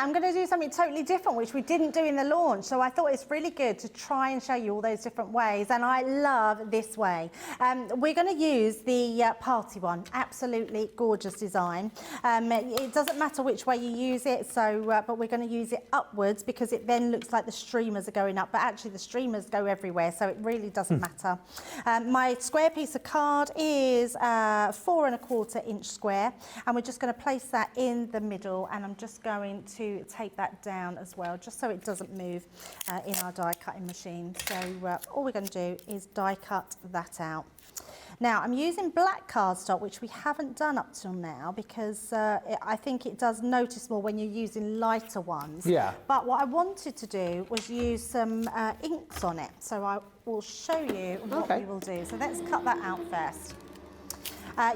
I'm going to do something totally different, which we didn't do in the launch. So I thought it's really good to try and show you all those different ways. And I love this way. We're going to use the party one. Absolutely gorgeous design. It doesn't matter which way you use it. So, but we're going to use it upwards because it then looks like the streamers are going up. But actually the streamers go everywhere. So it really doesn't matter. My square piece of card is 4 1/4 inch square. And we're just going to place that in the middle. And I'm just going to tape that down as well, just so it doesn't move in our die cutting machine. So all we're going to do is die cut that out. Now I'm using black cardstock, which we haven't done up till now because I think it does notice more when you're using lighter ones. Yeah. But what I wanted to do was use some inks on it. So I will show you what we will do. So let's cut that out first.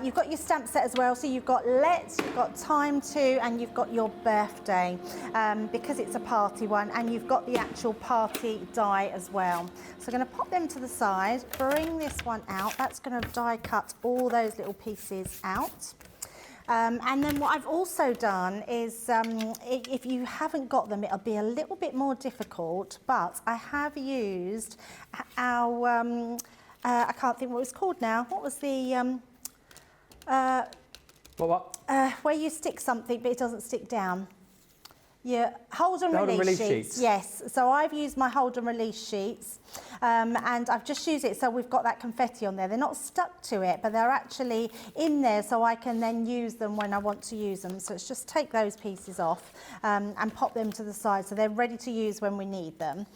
You've got your stamp set as well, so you've got let's, you've got time to, and you've got your birthday, because it's a party one, and you've got the actual party die as well. So I'm going to pop them to the side, bring this one out. That's going to die cut all those little pieces out. And then what I've also done is, if you haven't got them, it'll be a little bit more difficult, but I have used our, I can't think what it was called now. What was the... where you stick something but it doesn't stick down. Yeah, hold and release sheets. Yes, so I've used my hold and release sheets, and I've just used it so we've got that confetti on there. They're not stuck to it, but they're actually in there so I can then use them when I want to use them. So it's just take those pieces off and pop them to the side so they're ready to use when we need them.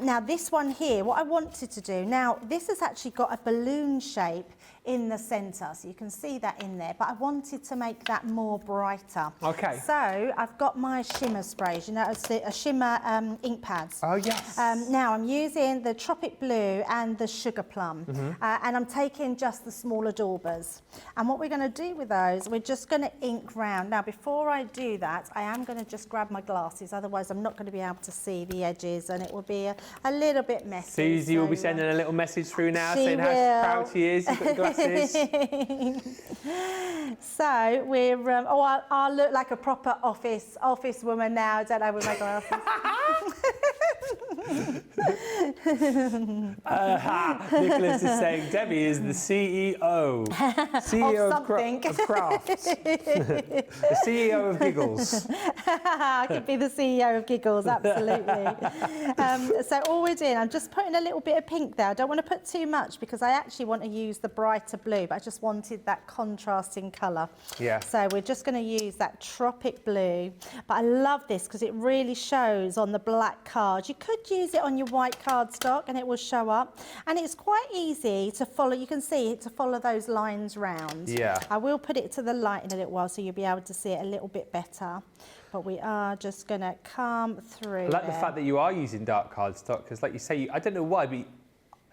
Now this one here, what I wanted to do, now this has actually got a balloon shape in the centre, so you can see that in there, but I wanted to make that more brighter. Okay. So I've got my shimmer sprays, you know, a shimmer ink pads. Oh yes. Now I'm using the Tropic Blue and the Sugar Plum, and I'm taking just the smaller daubers. And what we're going to do with those, we're just going to ink round. Now before I do that, I am going to just grab my glasses, otherwise I'm not going to be able to see the edges and it will be a little bit messy. Susie will be sending a little message through now saying how proud she is. You've got the glasses. So we're, I'll look like a proper office woman now, don't I, with my glasses? Nicholas is saying Debbie is the CEO. CEO of crafts. The CEO of giggles. I could be the CEO of giggles, absolutely. So all we're doing, I'm just putting a little bit of pink there. I don't want to put too much because I actually want to use the brighter blue, but I just wanted that contrasting colour. Yeah. So we're just going to use that Tropic Blue. But I love this because it really shows on the black card. You could use it on your white cardstock and it will show up. And it's quite easy to follow. You can see it to follow those lines round. Yeah. I will put it to the light in a little while so you'll be able to see it a little bit better. But we are just going to come through. I like the fact that you are using dark cardstock because, like you say, I don't know why, but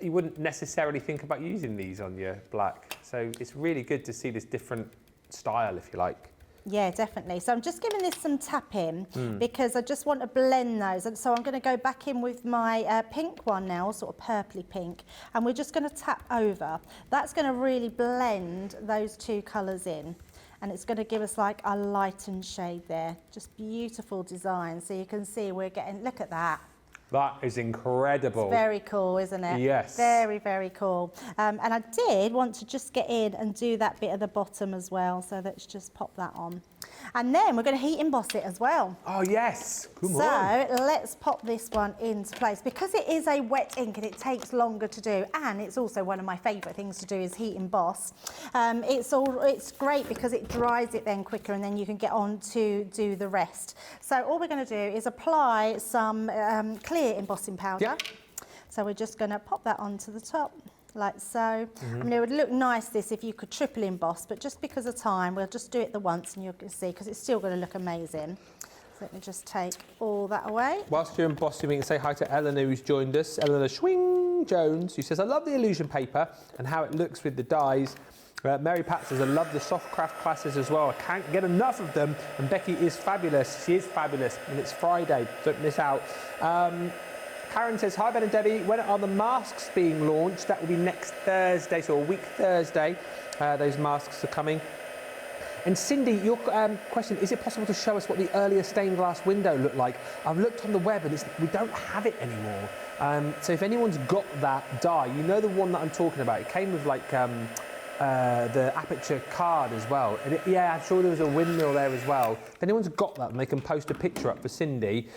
you wouldn't necessarily think about using these on your black. So it's really good to see this different style, if you like. Yeah, definitely. So I'm just giving this some tapping because I just want to blend those. And so I'm going to go back in with my pink one now, sort of purpley pink, and we're just going to tap over. That's going to really blend those two colours in. And it's going to give us like a lightened shade there. Just beautiful design. So you can see we're getting, look at that. That is incredible. It's very cool, isn't it? Yes. Very, very cool. And I did want to just get in and do that bit at the bottom as well. So let's just pop that on. And then we're going to heat emboss it as well. Oh, yes. Come on. So let's pop this one into place. Because it is a wet ink and it takes longer to do, and it's also one of my favourite things to do is heat emboss. It's great because it dries it then quicker and then you can get on to do the rest. So all we're going to do is apply some clear embossing powder. Yep. So we're just going to pop that onto the top. Like so. I mean, it would look nice this if you could triple emboss, but just because of time, we'll just do it the once and you'll see, because it's still going to look amazing. So let me just take all that away. Whilst you're embossing, we can say hi to Eleanor, who's joined us. Eleanor Schwing Jones, who says, I love the illusion paper and how it looks with the dies. Mary Pat says, I love the soft craft classes as well. I can't get enough of them. And Becky is fabulous. She is fabulous. And it's Friday. Don't miss out. Karen says, hi Ben and Debbie, when are the masks being launched? That will be next Thursday, so a week Thursday. Those masks are coming. And Cindy, your question, is it possible to show us what the earlier stained glass window looked like? I've looked on the web and we don't have it anymore. So if anyone's got that die, you know the one that I'm talking about. It came with like the aperture card as well. And yeah, I'm sure there was a windmill there as well. If anyone's got that and they can post a picture up for Cindy,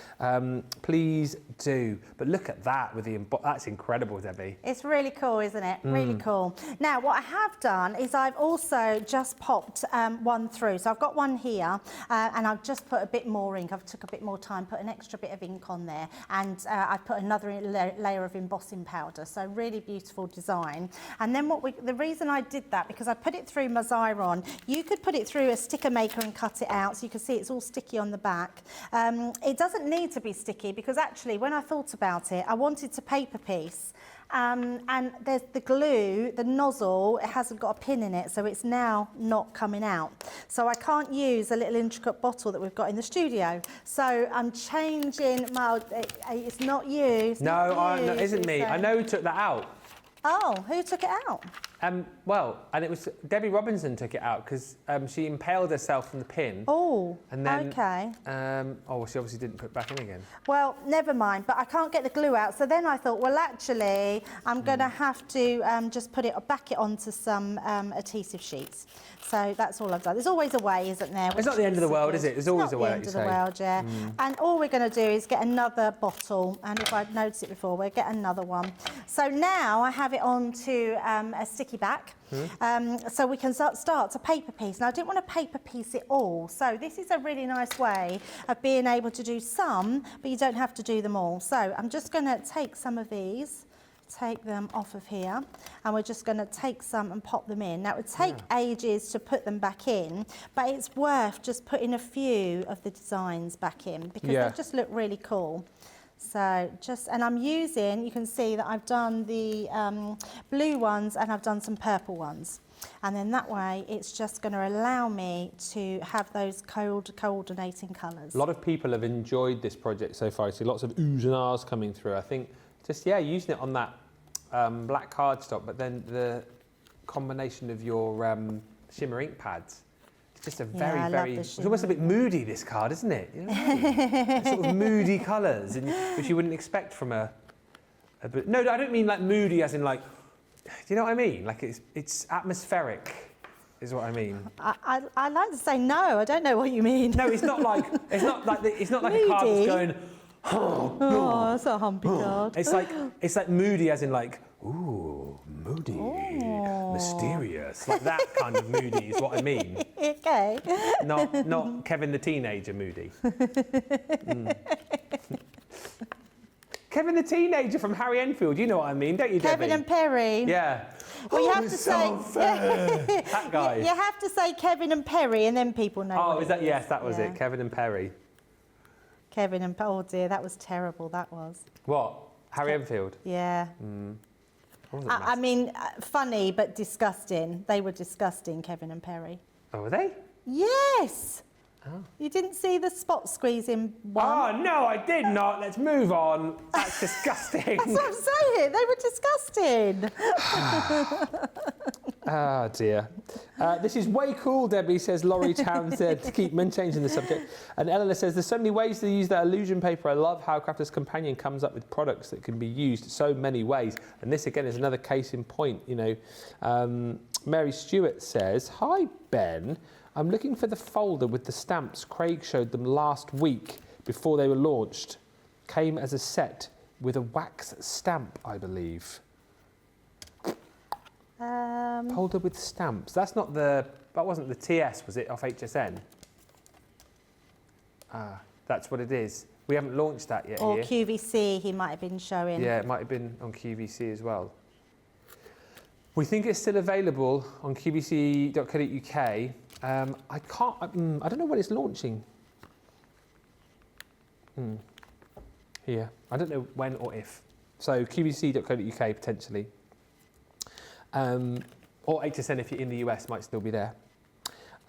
please do. But look at that with the that's incredible, Debbie. It's really cool, isn't it? Really cool. Now, what I have done is I've also just popped one through. So I've got one here, and I've just put a bit more ink. I've took a bit more time, put an extra bit of ink on there, and I've put another layer of embossing powder. So really beautiful design. And then the reason I did that, because I put it through my Xyron. You could put it through a sticker maker and cut it out, so you can see it's all sticky on the back. It doesn't need to be sticky, because actually when I thought about it, I wanted to paper piece. And there's the glue, the nozzle, it hasn't got a pin in it, so it's now not coming out. So I can't use a little intricate bottle that we've got in the studio. So I'm changing my, it's not you. It's not you, no, it isn't me. I know who took that out. Oh, who took it out? Well, and it was Debbie Robinson took it out because she impaled herself from the pin. Oh, and then, okay. Well, she obviously didn't put it back in again. Well, never mind, but I can't get the glue out. So then I thought, well, actually, I'm going to have to just back it onto some adhesive sheets. So that's all I've done. There's always a way, isn't there? It's not the end of the world, is it? There's always a way, like you say. It's not the end of the world, yeah. And all we're going to do is get another bottle. And if I'd noticed it before, we'll get another one. So now I have it onto a sticky back. So we can start to paper piece. Now, I didn't want to paper piece it all. So this is a really nice way of being able to do some, but you don't have to do them all. So I'm just going to take some of these, take them off of here, and we're just going to take some and pop them in. Now, it would take ages to put them back in, but it's worth just putting a few of the designs back in, because they just look really cool. So and I'm using, you can see that I've done the blue ones and I've done some purple ones. And then that way, it's just going to allow me to have those coordinating colours. A lot of people have enjoyed this project so far. I see lots of oohs and ahs coming through. I think just, using it on that black cardstock, but then the combination of your shimmer ink pads. It's just a very, it's almost a bit moody, this card, isn't it? You know? Sort of moody colours, which you wouldn't expect from no, I don't mean like moody as in like, do you know what I mean? Like it's atmospheric, is what I mean. I like to say no, I don't know what you mean. No, it's not like a card that's going, oh, that's a humpy card. It's like moody as in like, ooh, moody, mysterious, like that kind of moody is what I mean. Okay. Not Kevin the teenager moody. Kevin the teenager from Harry Enfield, you know what I mean, don't you, Debbie? Kevin and Perry. Yeah. Well, you have to say that guy. You have to say Kevin and Perry, and then people know. Oh, is that? Yes, that was it. Kevin and Perry. Kevin and oh dear, that was terrible. That was. What? Harry Enfield. Yeah. I mean, funny but disgusting. They were disgusting, Kevin and Perry. Oh, were they? Yes. Oh. You didn't see the spot squeezing one? Oh, no, I did not. Let's move on. That's disgusting. That's what I'm saying. They were disgusting. Oh, dear. This is way cool, Debbie, says Laurie Townsend, to keep changing the subject. And Eleanor says, there's so many ways to use that illusion paper. I love how Crafter's Companion comes up with products that can be used so many ways. And this, again, is another case in point. You know, Mary Stewart says, hi, Ben. I'm looking for the folder with the stamps. Craig showed them last week before they were launched. Came as a set with a wax stamp, I believe. Folder with stamps. That wasn't the TS, was it, off HSN? That's what it is. We haven't launched that yet or here. QVC, he might have been showing. Yeah, it might have been on QVC as well. We think it's still available on qvc.co.uk. I don't know when it's launching. Here. I don't know when or if. So qvc.co.uk potentially. Or HSN if you're in the US might still be there.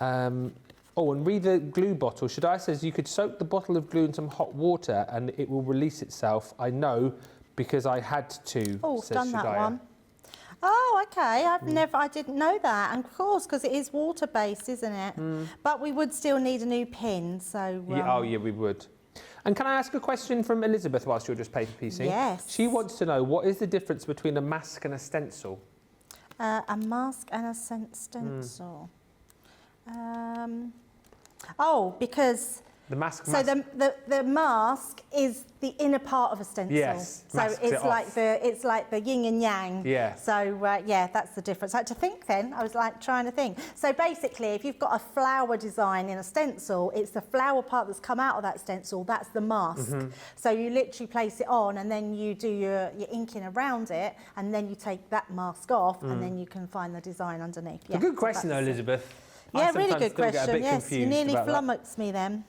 And read the glue bottle. Shadai says you could soak the bottle of glue in some hot water and it will release itself. I know because I had to. Oh, done Shadaya. that one. Oh, okay. I didn't know that. And of course, because it is water-based, isn't it? But we would still need a new pin, so... Yeah, oh, yeah, we would. And can I ask a question from Elizabeth whilst you're just paper piecing? Yes. She wants to know, what is the difference between a mask and a stencil? A mask and a stencil. Oh, because... The mask. So the mask is the inner part of a stencil. Yes. So it's like the yin and yang. Yeah. So yeah, that's the difference. I had to think then. I was like trying to think. So basically, if you've got a flower design in a stencil, it's the flower part that's come out of that stencil. That's the mask. So you literally place it on, and then you do your inking around it, and then you take that mask off, and then you can find the design underneath. Yeah, a good question, though, Elizabeth. Yeah, I really sometimes good still get a question. bit Yes, you confused nearly about that. flummoxed me then.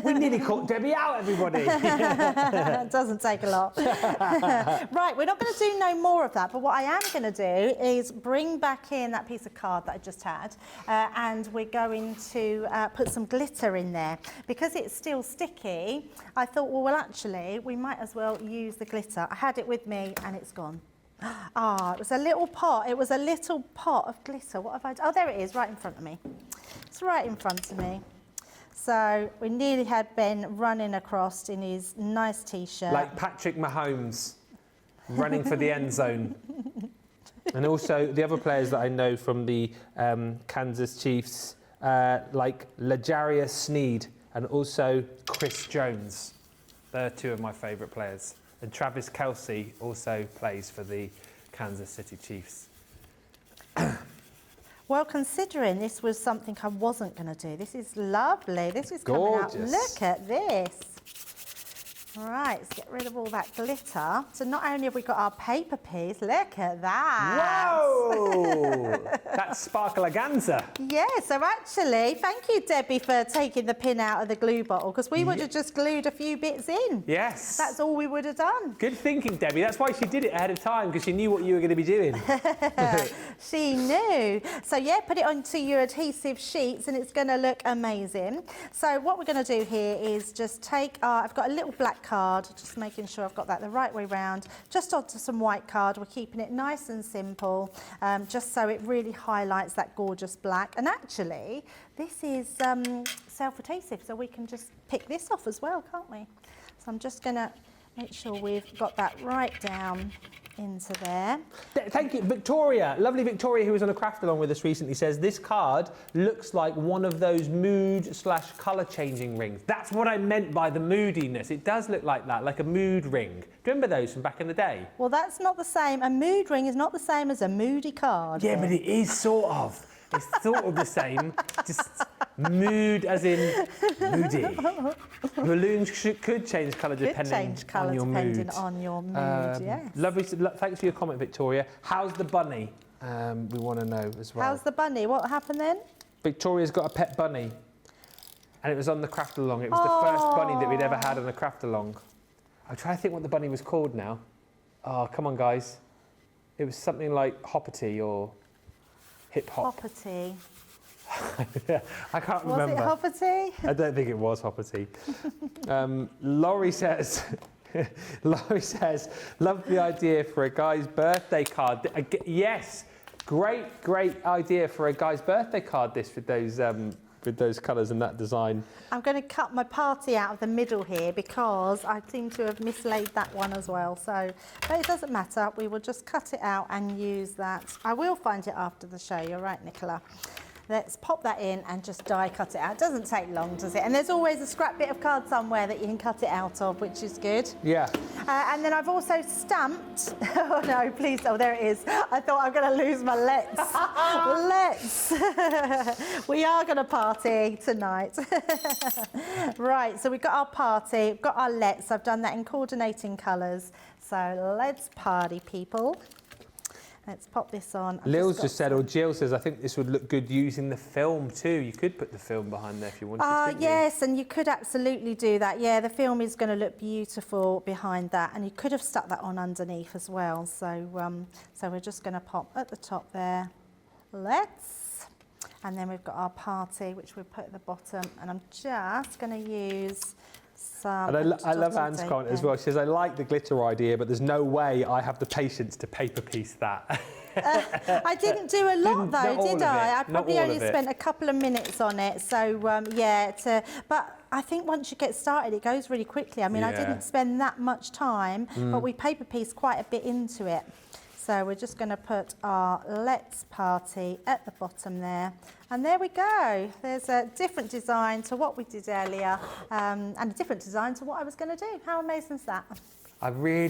We nearly caught Debbie out, everybody. It doesn't take a lot. Right, we're not going to do no more of that, but what I am going to do is bring back in that piece of card that I just had, and we're going to put some glitter in there. Because it's still sticky, I thought, well, actually, we might as well use the glitter. I had it with me and it's gone. Ah, it was a little pot. It was a little pot of glitter. What have I done? Oh, there it is, right in front of me. It's right in front of me. So we nearly had Ben running across in his nice T-shirt. Like Patrick Mahomes running for the end zone. And also the other players that I know from the Kansas Chiefs, like L'Jarius Sneed and also Chris Jones. They're two of my favourite players. And Travis Kelce also plays for the Kansas City Chiefs. Well, considering this was something I wasn't going to do, this is lovely. This is coming out. Gorgeous. Look at this. All right, let's get rid of all that glitter. So not only have we got our paper piece, look at that. Whoa! That's sparkle-a-ganza. Yeah, so actually, thank you, Debbie, for taking the pin out of the glue bottle, because we would have just glued a few bits in. Yes. That's all we would have done. Good thinking, Debbie. That's why she did it ahead of time, because she knew what you were going to be doing. She knew. So yeah, put it onto your adhesive sheets and it's going to look amazing. So what we're going to do here is just take our, I've got a little black card, just making sure I've got that the right way round, just onto some white card. We're keeping it nice and simple, just so it really highlights that gorgeous black. And actually, this is self-adhesive, so we can just pick this off as well, can't we? So I'm just going to make sure we've got that right down into there. Thank you. Victoria, lovely Victoria, who was on a craft along with us recently, says this card looks like one of those mood/colour changing rings. That's what I meant by the moodiness. It does look like that, like a mood ring. Do you remember those from back in the day? Well, that's not the same. A mood ring is not the same as a moody card. Yeah, but it is sort of. It's sort of the same, just mood as in moody. Balloons could change colour depending on your mood. Yes. Lovely. Thanks for your comment, Victoria. How's the bunny? We want to know as well. How's the bunny? What happened then? Victoria's got a pet bunny, and it was on the craft along. It was the first bunny that we'd ever had on a craft along. I'm trying to think what the bunny was called now. Oh, come on, guys. It was something like Hoppity or Hip Hop. Hoppity. I can't remember. Was it Hoppity? I don't think it was Hoppity. Laurie says, love the idea for a guy's birthday card. Yes, great idea for a guy's birthday card. This with those colours and that design. I'm going to cut my party out of the middle here because I seem to have mislaid that one as well. So, but it doesn't matter. We will just cut it out and use that. I will find it after the show. You're right, Nicola. Let's pop that in and just die cut it out. It doesn't take long, does it? And there's always a scrap bit of card somewhere that you can cut it out of, which is good. Yeah. And then I've also stamped. Oh no, please! Oh, there it is. I thought I'm going to lose my let's. Let's. We are going to party tonight. Right. So we've got our party. We've got our let's. I've done that in coordinating colours. So let's party, people. Let's pop this on. Lil's just said, or Jill says, I think this would look good using the film too. You could put the film behind there if you wanted to. Yes, and you could absolutely do that. Yeah, the film is going to look beautiful behind that, and you could have stuck that on underneath as well. So, so we're just going to pop at the top there. Let's, and then we've got our party, which we'll put at the bottom, and I'm just going to use And I love Anne's comment as well. She says, I like the glitter idea, but there's no way I have the patience to paper piece that. I didn't do a lot though, did I? I probably only spent a couple of minutes on it. So but I think once you get started, it goes really quickly. I mean, I didn't spend that much time, but we paper pieced quite a bit into it. So we're just going to put our Let's Party at the bottom there. And there we go. There's a different design to what we did earlier, and a different design to what I was going to do. How amazing is that? I really